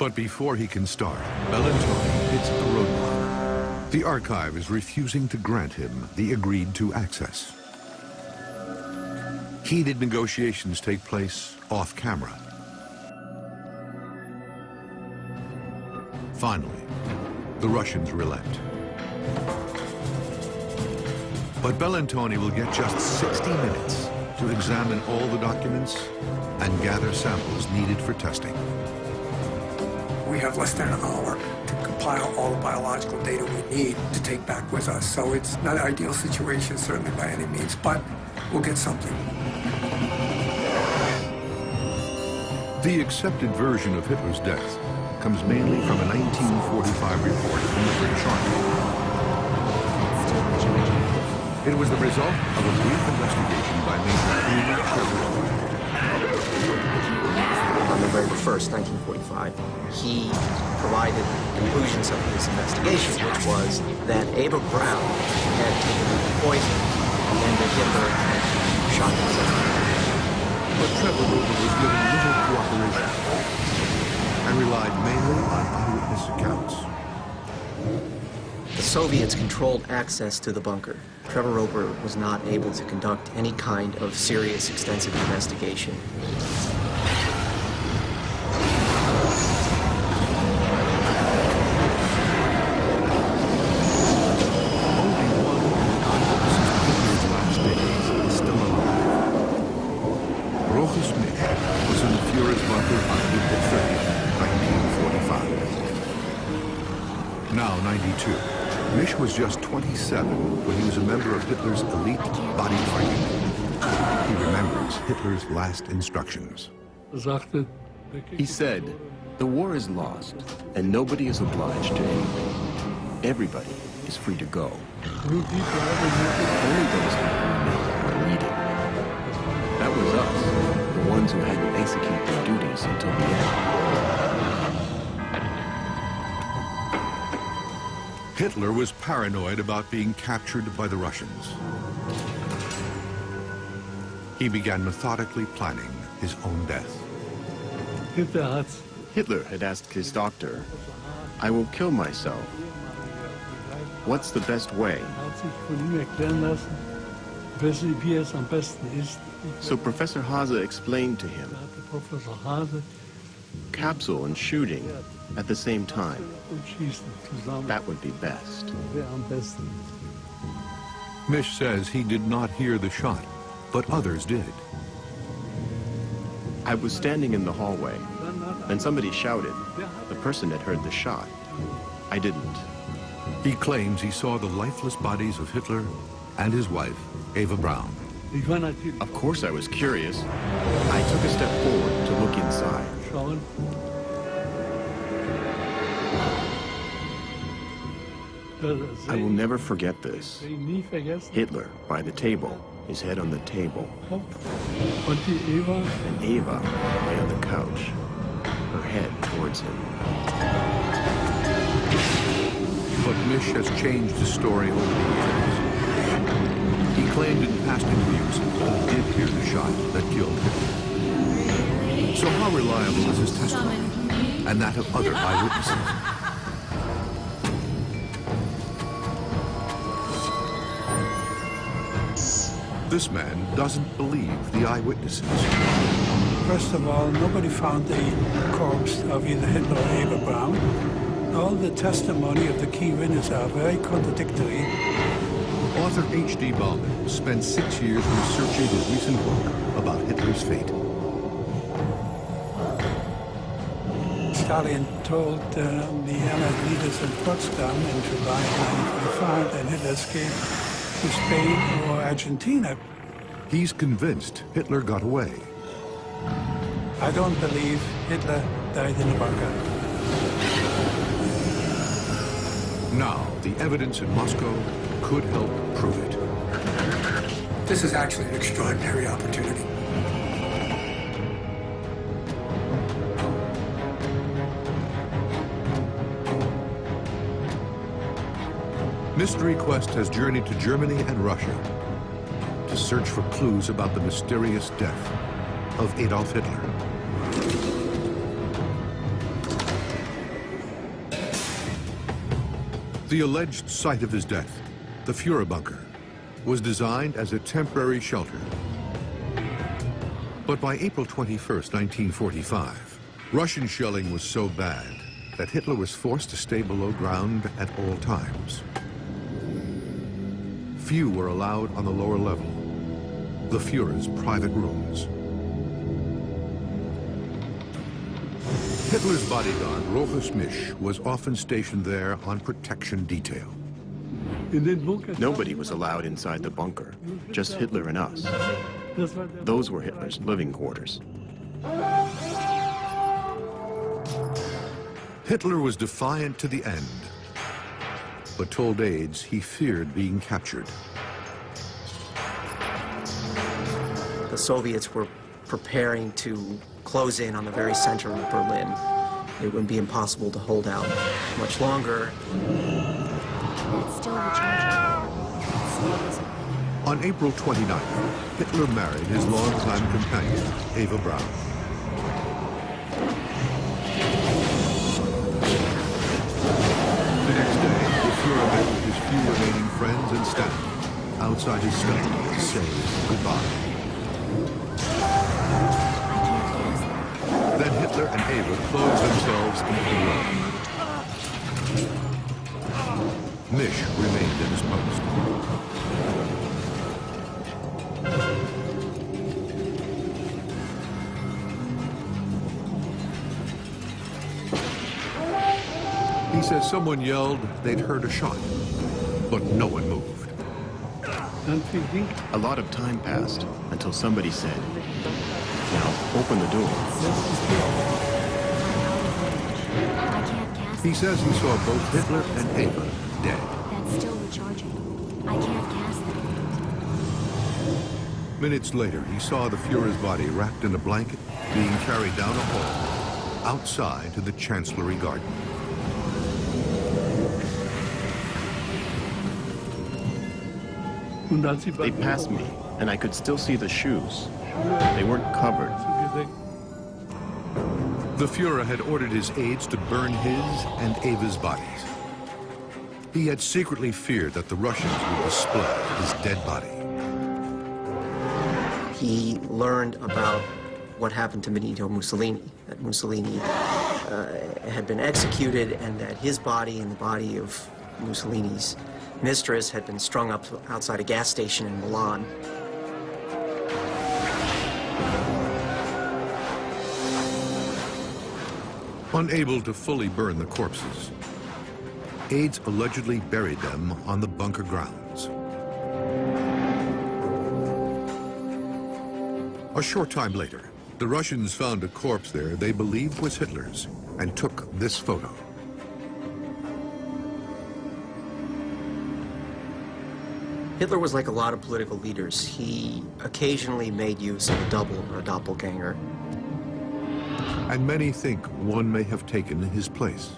But before he can start, Bellantoni hits a roadblock. The archive is refusing to grant him the agreed-to access. Heated negotiations take place off-camera. Finally, the Russians relent. But Bellantoni will get just 60 minutes to examine all the documents and gather samples needed for testing. We have less than an hour to compile all the biological data we need to take back with us. So it's not an ideal situation, certainly by any means, but we'll get something. The accepted version of Hitler's death comes mainly from a 1945 report from the British Army. It was the result of a brief investigation by Major Trevor. On November 1st, 1945, he provided conclusions of his investigation, which was that Eva Braun had taken poison and that Hitler had shot himself. But Trevor was given little cooperation and relied mainly on eyewitness accounts. The Soviets controlled access to the bunker. Trevor Roper was not able to conduct any kind of serious, extensive investigation. Only one of the eyewitnesses to Hitler's last days is still alive. Rochus Misch was in the Führer's bunker on April 30th, 1945. Now 92. Misch was just 27 when he was a member of Hitler's elite bodyguard unit. He remembers Hitler's last instructions. He said, "The war is lost, and nobody is obliged to anything. Everybody is free to go. Only those who remain are needed." That was us, the ones who had to execute their duties until the end. Hitler was paranoid about being captured by the Russians. He began methodically planning his own death. Hitler had asked his doctor, "I will kill myself. What's the best way?" So Professor Hase explained to him, capsule and shooting at the same time. That would be best. Misch says he did not hear the shot, but others did. I was standing in the hallway, and somebody shouted. The person had heard the shot. I didn't. He claims he saw the lifeless bodies of Hitler and his wife, Eva Braun. Of course I was curious. I took a step forward to look inside. I will never forget this. Hitler by the table, his head on the table. And Eva lay on the couch, her head towards him. But Misch has changed his story over the years. He claimed in past interviews he did hear the shot that killed Hitler. So how reliable is his testimony and that of other eyewitnesses? This man doesn't believe the eyewitnesses. First of all, nobody found the corpse of either Hitler or Eva Braun. All the testimony of the key witnesses are very contradictory. Author H.D. Bauman spent 6 years researching his recent book about Hitler's fate. Stalin told the Allied leaders in Potsdam in July 1945 that Hitler escaped to Spain or Argentina. He's convinced Hitler got away. I don't believe Hitler died in a bunker. Now, the evidence in Moscow could help prove it. This is actually an extraordinary opportunity. Mystery Quest has journeyed to Germany and Russia to search for clues about the mysterious death of Adolf Hitler. The alleged site of his death, the Führer bunker, was designed as a temporary shelter. But by April 21st, 1945, Russian shelling was so bad that Hitler was forced to stay below ground at all times. Few were allowed on the lower level, the Führer's private rooms. Hitler's bodyguard, Rochus Misch, was often stationed there on protection detail. Nobody was allowed inside the bunker, just Hitler and us. Those were Hitler's living quarters. Hitler was defiant to the end, but told aides he feared being captured. The Soviets were preparing to close in on the very center of Berlin. It would be impossible to hold out much longer. That's still recharging. On April 29th, Hitler married his longtime companion, Eva Braun. The next day, the Führer met with his few remaining friends and staff outside his study to say goodbye. Then Hitler and Eva closed themselves into the room. Misch remained at his post. He says someone yelled they'd heard a shot, but no one moved. A lot of time passed until somebody said, "Now open the door." I can't cast He says he saw both Hitler and Eva dead. That's still recharging. I can't cast them. Minutes later, he saw the Führer's body wrapped in a blanket being carried down a hall outside to the Chancellery Garden. They passed me, and I could still see the shoes. They weren't covered. The Führer had ordered his aides to burn his and Eva's bodies. He had secretly feared that the Russians would display his dead body. He learned about what happened to Benito Mussolini, that Mussolini had been executed and that his body and the body of Mussolini's mistress had been strung up outside a gas station in Milan. Unable to fully burn the corpses, aides allegedly buried them on the bunker grounds. A short time later, the Russians found a corpse there they believed was Hitler's and took this photo. Hitler was like a lot of political leaders. He occasionally made use of a double or a doppelganger. And many think one may have taken his place.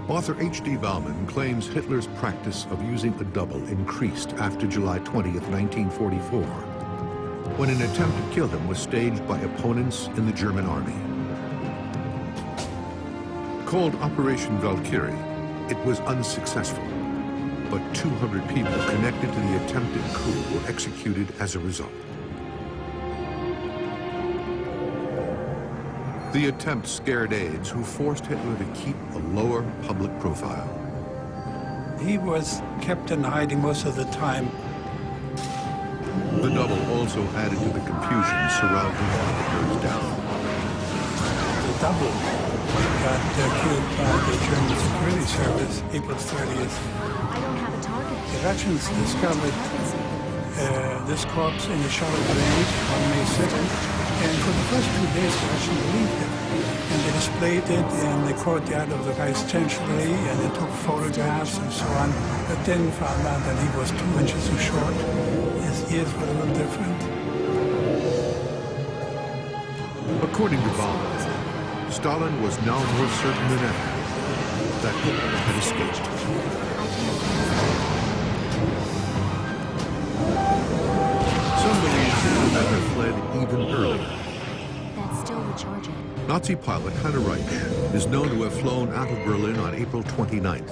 Author H.D. Bauman claims Hitler's practice of using a double increased after July 20th, 1944, when an attempt to kill him was staged by opponents in the German army. Called Operation Valkyrie, it was unsuccessful, but 200 people connected to the attempted coup were executed as a result. The attempt scared aides who forced Hitler to keep a lower public profile. He was kept in hiding most of the time. The double also added to the confusion surrounding Hitler's death. The double got killed by the German security service April 30th. I don't have a target. The Russians I need to discovered target something. this corpse in the Charlotte Grenade on May 2nd. And for the first 2 days, the Russians believed it. And they displayed it in the courtyard of the Reichs-Chancellery, and they took photographs and so on. But then found out that he was 2 inches too short. His ears were a little different. According to Bauman, Stalin was now more certain than ever that Hitler had escaped. Some believe he may have fled even earlier. That's still recharging. Nazi pilot Hanna Reich is known to have flown out of Berlin on April 29th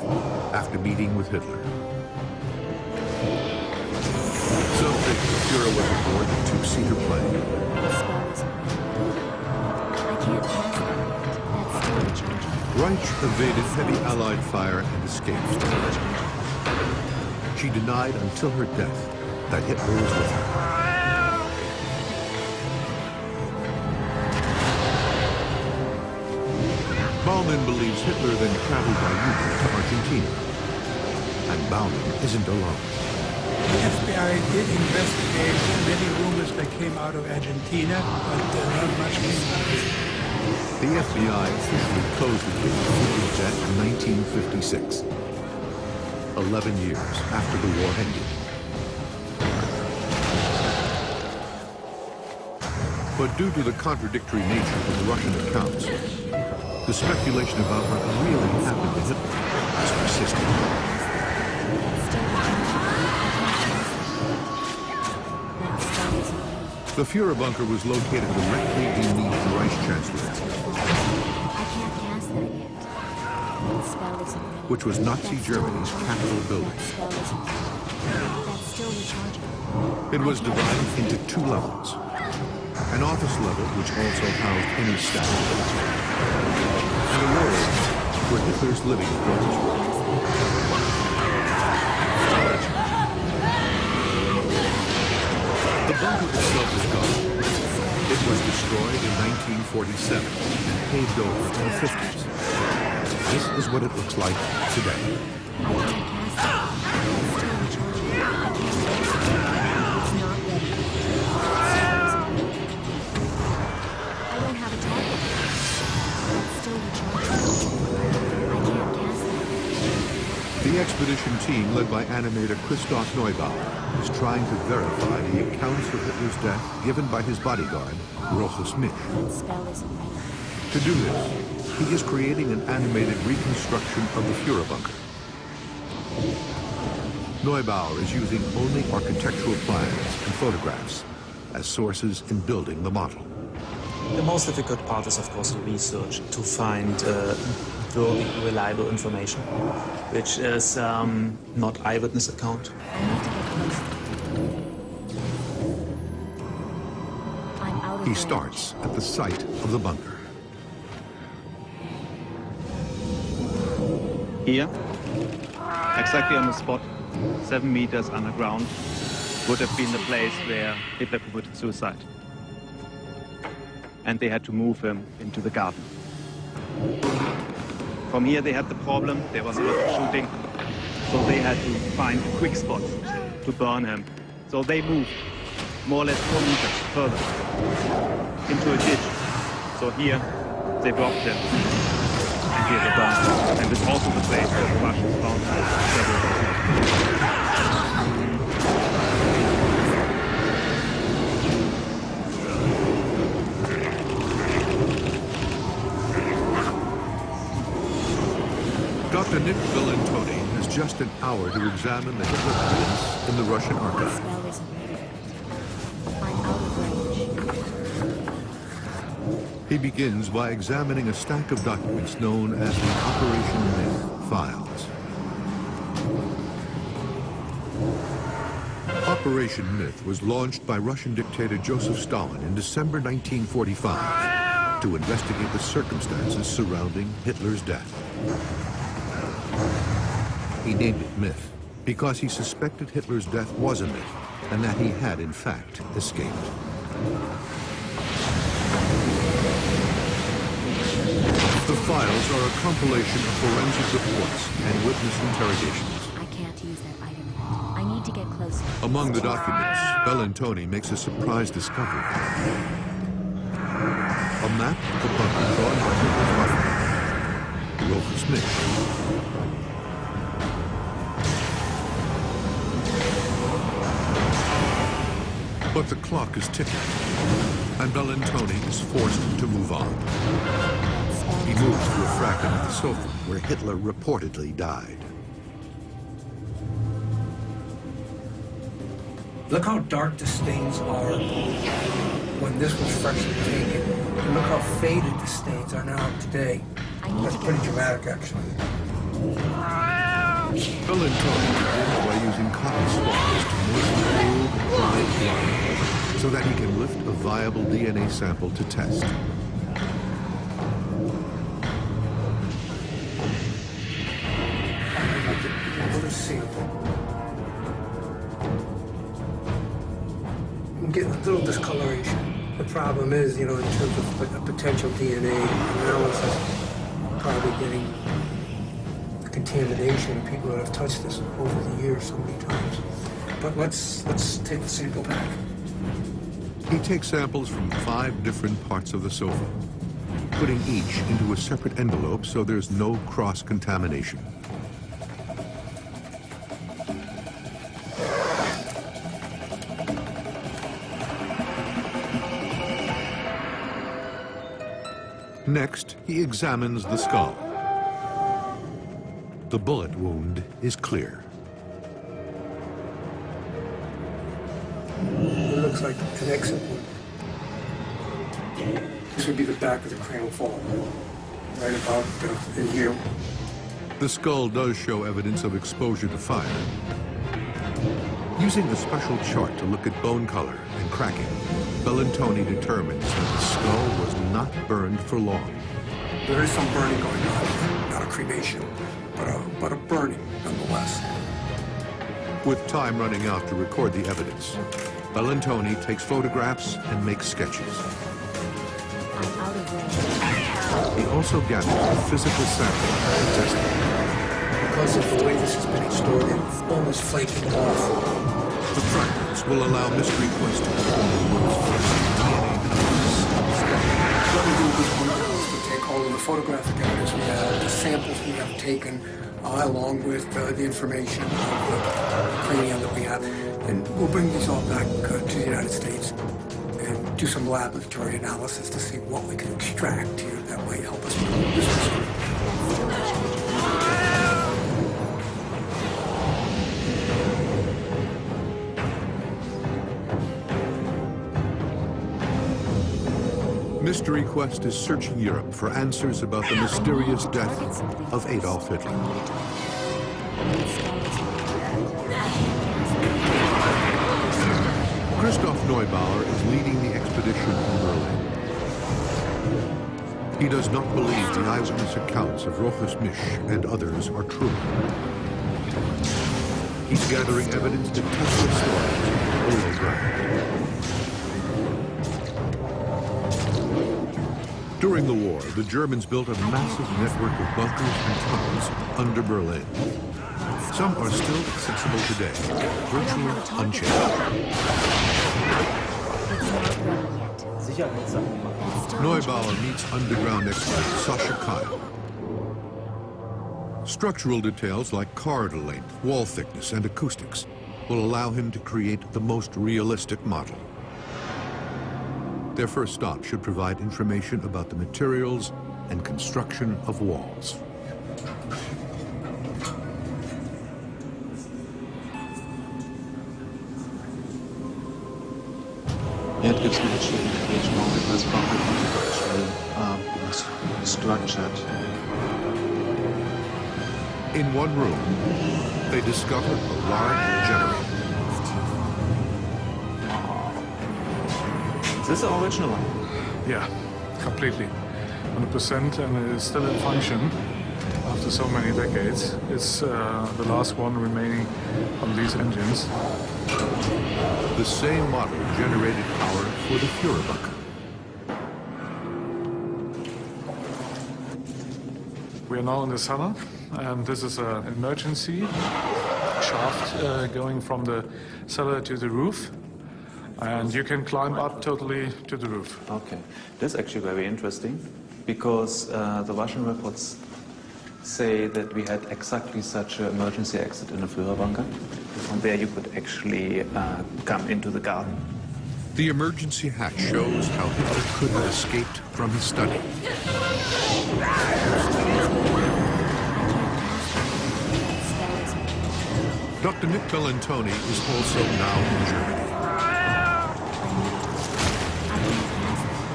after meeting with Hitler. Some think the Fuhrer was aboard the two-seater plane. The spell isn't ready. I can't cast that yet. That's still recharging. Reich evaded heavy Allied fire and escaped. She denied until her death that Hitler was with her. Baumann believes Hitler then traveled by U-boat to Argentina. And Baumann isn't alone. The FBI did investigate many rumors that came out of Argentina, but not much came out. The FBI officially closed the case of Hitler's death in 1956, 11 years after the war ended. But due to the contradictory nature of the Russian accounts, the speculation about what really happened to Hitler has persisted. The Fuhrer bunker was located directly beneath the Reich Chancellor, I can't cast that yet. The spell isn't ready. which was Nazi Germany's capital building. That spell isn't ready. That's still recharging. It was divided into two levels. An office level, which also housed any staff, and a lower level, where Hitler's living quarters were. The bunker itself is gone. It was destroyed in 1947 and paved over in the 50s. This is what it looks like today. I can't cast it. It's still recharging. I can't cast it. It's not ready. I don't have a target. That's still recharging. I can't cast it. The expedition team, led by animator Christoph Neubauer, is trying to verify the accounts of Hitler's death given by his bodyguard, Rochus Mich. That spell isn't ready. To do this, he is creating an animated reconstruction of the Fuhrer bunker. Neubauer is using only architectural plans and photographs as sources in building the model. The most difficult part is, of course, the research to find really reliable information, which is not eyewitness account. I need to get closer. I'm out of He range. starts at the site of the bunker. Here, exactly on the spot, 7 meters underground, would have been the place where Hitler committed suicide. And they had to move him into the garden. From here they had the problem, there was a lot of shooting, so they had to find a quick spot to burn him. So they moved more or less 4 meters further into a ditch. So here they dropped him. And here they burned him. And it's also the place where the Russians found several. Dr. Nick Bellantoni has just an hour to examine the Hitler evidence in the Russian The archive. spell isn't ready. I'm out of range. He begins by examining a stack of documents known as the Operation Myth files. Operation Myth was launched by Russian dictator Joseph Stalin in December 1945 to investigate the circumstances surrounding Hitler's death. He named it Myth because he suspected Hitler's death was a myth and that he had, in fact, escaped. The files are a compilation of forensic reports and witness interrogations. I can't use that item yet. I need to get closer. Among the documents, Bellantoni makes a surprise discovery. A map of the bunker drawn by Hitler's bodyguard, Rochus Mich. But the clock is ticking, and Bellantoni is forced to move on. He moves to a fragment of the sofa where Hitler reportedly died. Look how dark the stains are. when this was freshly taken. And look how faded the stains are now today. That's pretty dramatic, actually. Bellantoni begins by using cotton swabs to moisten old, dried blood so that he can lift a viable DNA sample to test. Let's see. I'm getting a little discoloration. The problem is, in terms of a potential DNA analysis, probably getting contamination. People that have touched this over the years so many times. But let's take the sample back. He takes samples from 5 different parts of the sofa, putting each into a separate envelope so there's no cross-contamination. Next, he examines the skull. The bullet wound is clear. It looks like an exit wound. This would be the back of the cranial fall, right about in here. The skull does show evidence of exposure to fire. Using a special chart to look at bone color and cracking, Bellantoni determines that the skull was not burned for long. There is some burning going on, not a cremation, but a burning nonetheless. With time running out to record the evidence, Bellantoni takes photographs and makes sketches. I'm out of range. He also gathers a physical sample to test it. Because of the way this has been extorted, it's almost flaking off. The fragments will allow Mystery Quest to perform the world's first DNA analysis. What we do with this one is we take all of the photographic evidence we have, the samples we have taken, along with the information of the cranium that we have, and we'll bring these all back to the United States and do some laboratory analysis to see what we can extract here that might help us prove this mystery. Mystery Quest is searching Europe for answers about the mysterious death of Adolf Hitler. Christoph Neubauer is leading the expedition in Berlin. He does not believe the eyewitness accounts of Rochus Misch and others are true. He's gathering evidence to test the stories on old ground. During the war, the Germans built a massive network of bunkers and tunnels under Berlin. Some are still accessible today, virtually unchanged. Neubauer meets underground expert Sascha Kyle. Structural details like corridor length, wall thickness, and acoustics will allow him to create the most realistic model. Their first stop should provide information about the materials and construction of walls. Yeah, it gives me a cheap indication how this bunker actually structured. In one room, they discover a large generator. Is this the original one? Yeah, completely. 100%, and it is still in function after so many decades. It's the last one remaining on these engines. The same model generated power for the Führerbunker. We are now in the cellar, and this is an emergency shaft going from the cellar to the roof. And you can climb up totally to the roof. Okay. That's actually very interesting, because the Russian reports say that we had exactly such an emergency exit in the Führerbunker. From there you could actually come into the garden. The emergency hatch shows how Hitler could have escaped from his study. Dr. Nick Bellantoni is also now in Germany.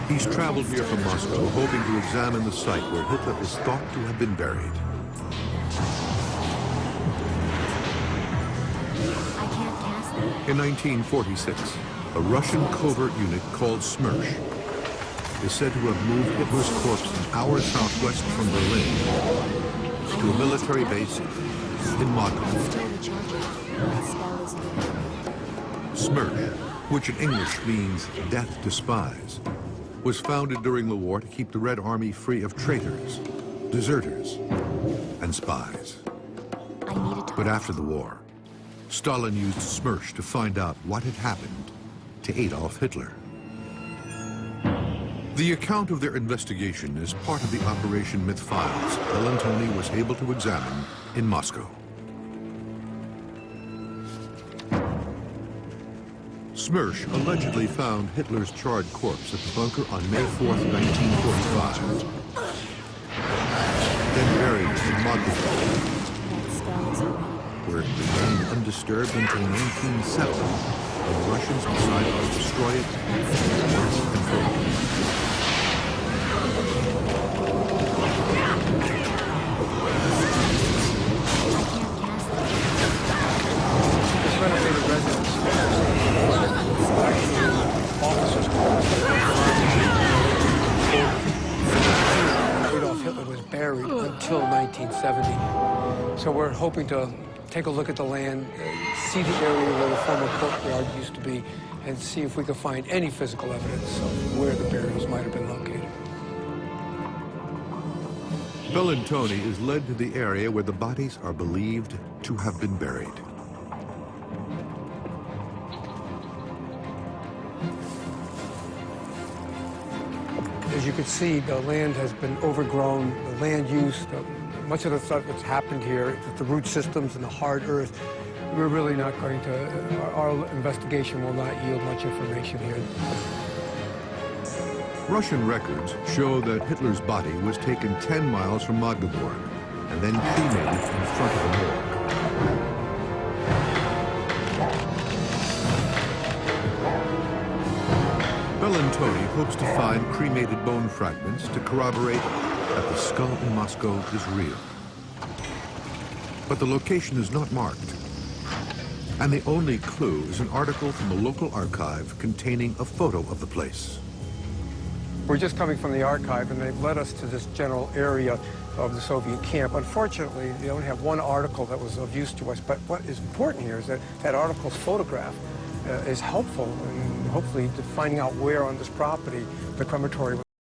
He's traveled here from Moscow, hoping to examine the site where Hitler is thought to have been buried. I can't cast them. In 1946, a Russian covert unit called Smersh is said to have moved Hitler's corpse an hour southwest from Berlin to a military base in Magdeburg. Still recharging. My spell is over. Smersh, which in English means death to spies, was founded during the war to keep the Red Army free of traitors, deserters, and spies. I need a target. But after the war, Stalin used Smersh to find out what had happened to Adolf Hitler. The account of their investigation is part of the Operation Myth files Bellantoni was able to examine in Moscow. Smersh allegedly found Hitler's charred corpse at the bunker on May 4th, 1945, then buried it in Magdeburg, That spell is over. where it remained undisturbed until 1970, when the Russians decided to destroy it once and for all. This renovated residence. Officers' Adolf Hitler was buried until 1970. So we're hoping to take a look at the land, see the area where the former courtyard used to be, and see if we can find any physical evidence of where the burials might have been located. Bellantoni is led to the area where the bodies are believed to have been buried. As you can see, the land has been overgrown, the land use, much of the stuff that's happened here, the root systems and the hard earth, we're really not going to, our investigation will not yield much information here. Russian records show that Hitler's body was taken 10 miles from Magdeburg and then cremated in front of a morgue. Bellantoni hopes to find cremated bone fragments to corroborate that the skull in Moscow is real. But the location is not marked, and the only clue is an article from a local archive containing a photo of the place. We're just coming from the archive, and they've led us to this general area of the Soviet camp. Unfortunately, they only have one article that was of use to us, but what is important here is that that article's photograph is helpful in hopefully to finding out where on this property the crematory